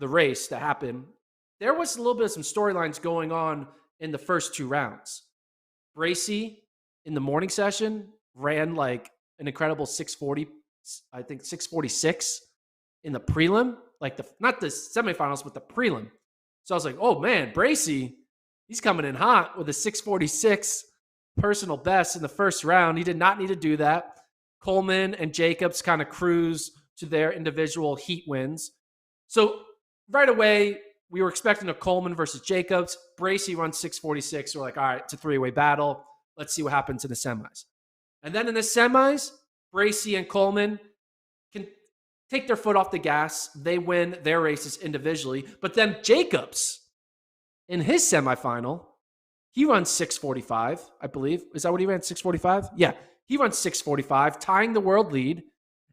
the race that happened, there was a little bit of some storylines going on in the first 2 rounds. Bracy in the morning session ran like an incredible 640, I think 646 in the prelim, like not the semifinals, but the prelim. So I was like, oh man, Bracy, he's coming in hot with a 646 personal best in the first round. He did not need to do that. Coleman and Jacobs kind of cruise to their individual heat wins. So right away, we were expecting a Coleman versus Jacobs. Bracy runs 646. We're like, all right, it's a 3-way battle. Let's see what happens in the semis. And then in the semis, Bracy and Coleman can take their foot off the gas. They win their races individually. But then Jacobs, in his semifinal, he runs 645, I believe. Is that what he ran, 645? Yeah, he runs 645, tying the world lead.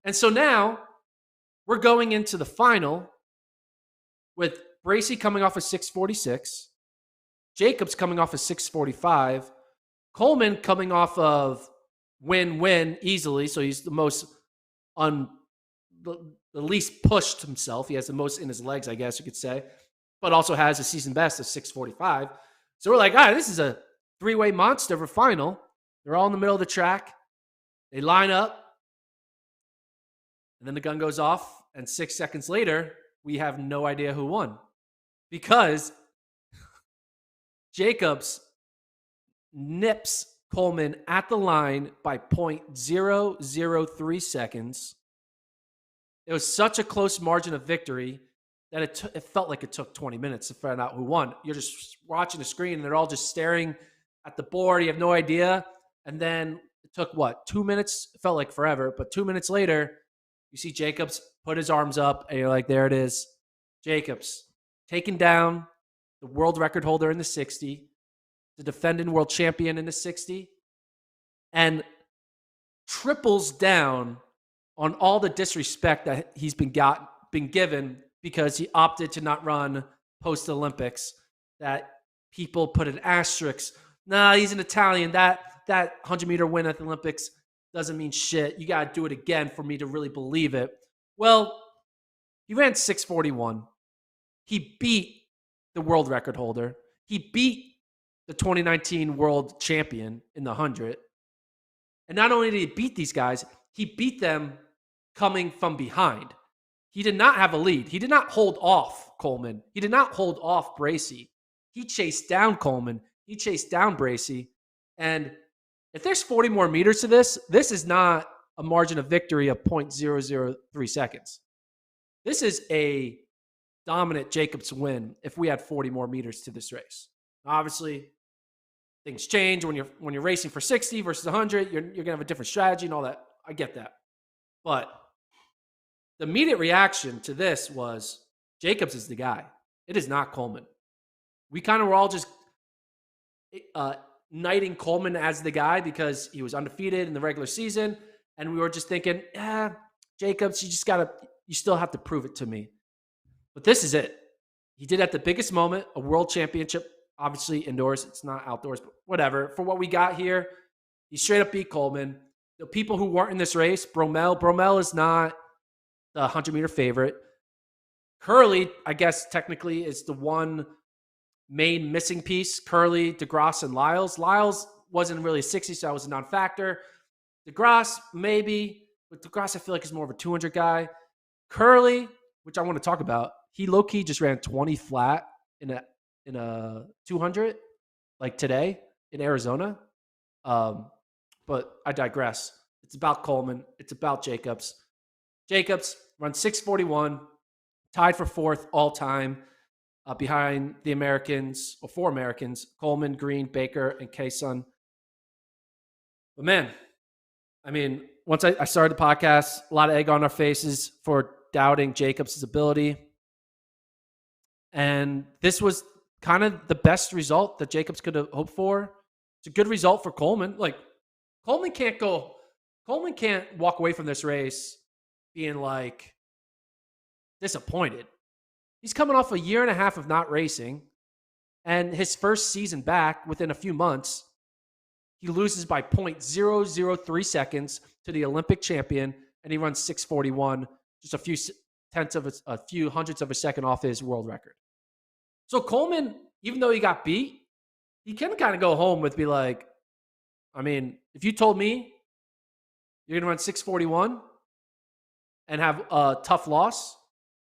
And so now we're going into the final with Bracy coming off of 646, Jacobs coming off of 645, Coleman coming off of win-win easily, so he's the most the least pushed himself. He has the most in his legs, I guess you could say, but also has a season best of 645. So we're like, all right, this is a 3-way monster for final. They're all in the middle of the track. They line up, and then the gun goes off, and 6 seconds later, we have no idea who won because Jacobs nips Coleman at the line by 0.003 seconds. It was such a close margin of victory that it felt like it took 20 minutes to find out who won. You're just watching the screen, and they're all just staring at the board. You have no idea. And then it took, 2 minutes? It felt like forever. But 2 minutes later, you see Jacobs put his arms up, and you're like, there it is. Jacobs taking down the world record holder in the 60, the defending world champion in the 60, and triples down on all the disrespect that he's been given because he opted to not run post-Olympics, that people put an asterisk. Nah, he's an Italian. That 100-meter win at the Olympics doesn't mean shit. You got to do it again for me to really believe it. Well, he ran 641. He beat the world record holder. He beat the 2019 world champion in the 100. And not only did he beat these guys, he beat them coming from behind. He did not have a lead. He did not hold off Coleman. He did not hold off Bracy. He chased down Coleman. He chased down Bracy. And if there's 40 more meters to this is not a margin of victory of 0.003 seconds. This is a dominant Jacobs win if we had 40 more meters to this race. Obviously, things change when you're racing for 60 versus 100. You're going to have a different strategy and all that. I get that. But the immediate reaction to this was Jacobs is the guy. It is not Coleman. We kind of were all just knighting Coleman as the guy because he was undefeated in the regular season. And we were just thinking, Jacobs, you still have to prove it to me. But this is it. He did at the biggest moment, a world championship, obviously indoors. It's not outdoors, but whatever. For what we got here, he straight up beat Coleman. The people who weren't in this race, Bromell is not the 100-meter favorite. Curley, I guess technically, is the one main missing piece. Curley, DeGrasse, and Lyles. Lyles wasn't really a 60, so that was a non-factor. DeGrasse, maybe. But DeGrasse, I feel like, is more of a 200 guy. Curley, which I want to talk about, he low-key just ran 20 flat in a 200, like today in Arizona. But I digress. It's about Coleman. It's about Jacobs. Jacobs runs 641, tied for 4th all-time behind the Americans, or 4 Americans, Coleman, Green, Baker, and Kaysen. But man, I mean, once I started the podcast, a lot of egg on our faces for doubting Jacobs' ability. And this was kind of the best result that Jacobs could have hoped for. It's a good result for Coleman. Like, Coleman can't walk away from this race being like disappointed. He's coming off a year and a half of not racing, and his first season back within a few months, he loses by 0.003 seconds to the Olympic champion, and he runs 641 just a a few hundredths of a second off his world record. So Coleman, even though he got beat, he can kind of go home with be like, I mean, if you told me you're going to run 641 and have a tough loss,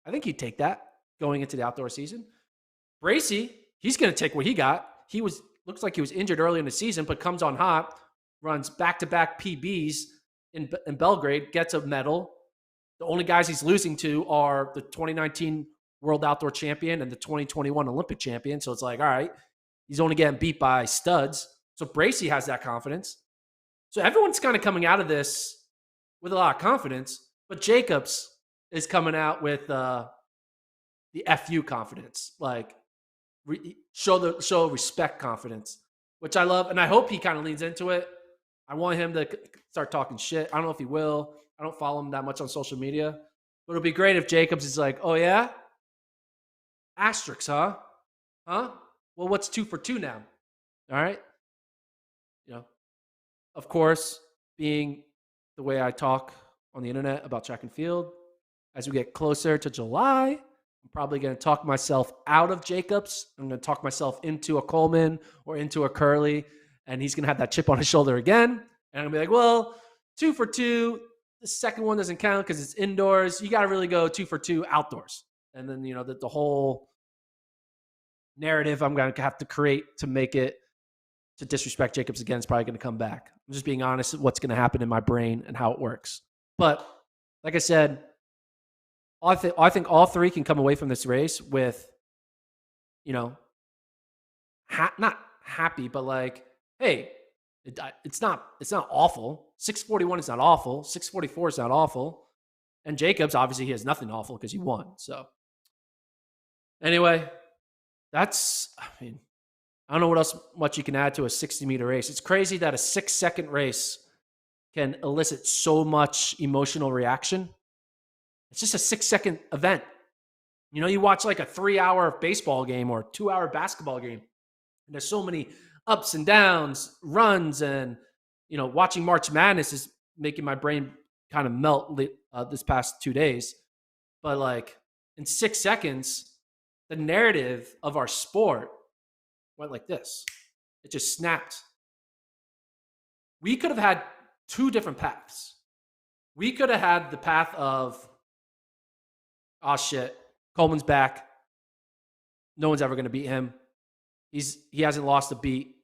I think he'd take that going into the outdoor season. Bracy, he's going to take what he got. Looks like he was injured early in the season, but comes on hot, runs back-to-back PBs in Belgrade, gets a medal. The only guys he's losing to are the 2019 World Outdoor Champion and the 2021 Olympic Champion. So it's like, all right, he's only getting beat by studs. So Bracy has that confidence. So everyone's kind of coming out of this with a lot of confidence, but Jacobs is coming out with the FU confidence, like show respect confidence, which I love. And I hope he kind of leans into it. I want him to start talking shit. I don't know if he will. I don't follow him that much on social media, but it'll be great if Jacobs is like, oh yeah? Asterisks, huh? Huh? Well, what's 2 for 2 now? All right. You know, of course, being the way I talk on the internet about track and field, as we get closer to July, I'm probably going to talk myself out of Jacobs. I'm going to talk myself into a Coleman or into a Curly, and he's going to have that chip on his shoulder again. And I'm going to be like, well, 2 for 2. The second one doesn't count because it's indoors. You got to really go 2 for 2 outdoors. And then, you know, the whole narrative I'm going to have to create to make it to disrespect Jacobs again is probably going to come back. I'm just being honest with what's going to happen in my brain and how it works. But like I said, I think all three can come away from this race with, you know, not happy, but like, hey, it's not awful. 641 is not awful. 644 is not awful. And Jacobs, obviously, he has nothing awful because he won. So anyway, I don't know what else much you can add to a 60-meter race. It's crazy that a 6-second race can elicit so much emotional reaction. It's just a 6-second event. You know, you watch like a 3-hour baseball game or 2-hour basketball game, and there's so many ups and downs, runs, and, you know, watching March Madness is making my brain kind of melt this past 2 days. But like in 6 seconds, the narrative of our sport went like this. It just snapped. We could have had 2 different paths. We could have had the path of, oh shit, Coleman's back. No one's ever going to beat him. He hasn't lost a beat.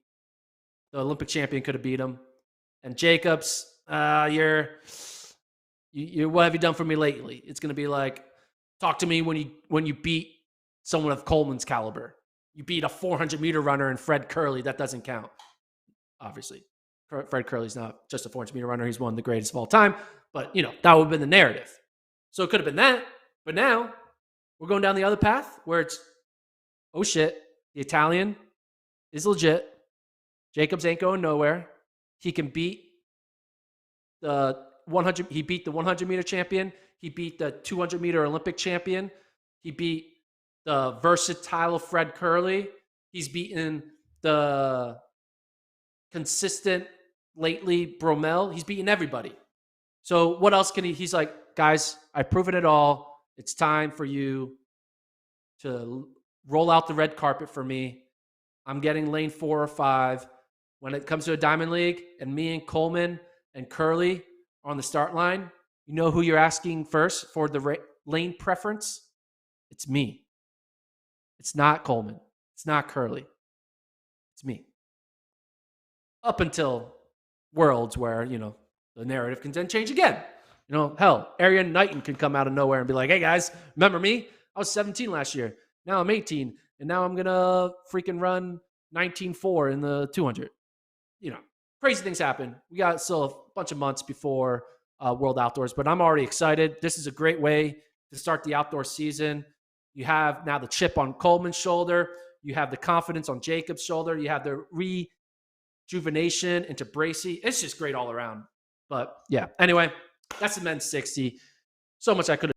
The Olympic champion could have beat him. And Jacobs, you're what have you done for me lately? It's going to be like, talk to me when you beat someone of Coleman's caliber. You beat a 400-meter runner and Fred Curley. That doesn't count, obviously. Fred Curley's not just a 400-meter runner. He's one of the greatest of all time. But, you know, that would have been the narrative. So it could have been that. But now we're going down the other path where it's, oh shit, the Italian is legit. Jacobs ain't going nowhere. He can beat the 100. He beat the 100-meter champion. He beat the 200-meter Olympic champion. He beat the versatile Fred Curley. He's beaten the consistent lately Bromell. He's beaten everybody. So what else can he? He's like, guys, I've proven it all. It's time for you to roll out the red carpet for me. I'm getting lane 4 or 5. When it comes to a Diamond League and me and Coleman and Curly are on the start line, you know who you're asking first for the lane preference? It's me. It's not Coleman. It's not Curly. It's me. Up until Worlds where, you know, the narrative can then change again. You know, hell, Arian Knighton can come out of nowhere and be like, hey guys, remember me? I was 17 last year. Now I'm 18. And now I'm going to freaking run 19.4 in the 200. You know, crazy things happen. We got still a bunch of months before World Outdoors, but I'm already excited. This is a great way to start the outdoor season. You have now the chip on Coleman's shoulder. You have the confidence on Jacobs' shoulder. You have the rejuvenation into Bracy. It's just great all around. But yeah, anyway, that's the men's 60. So much I could have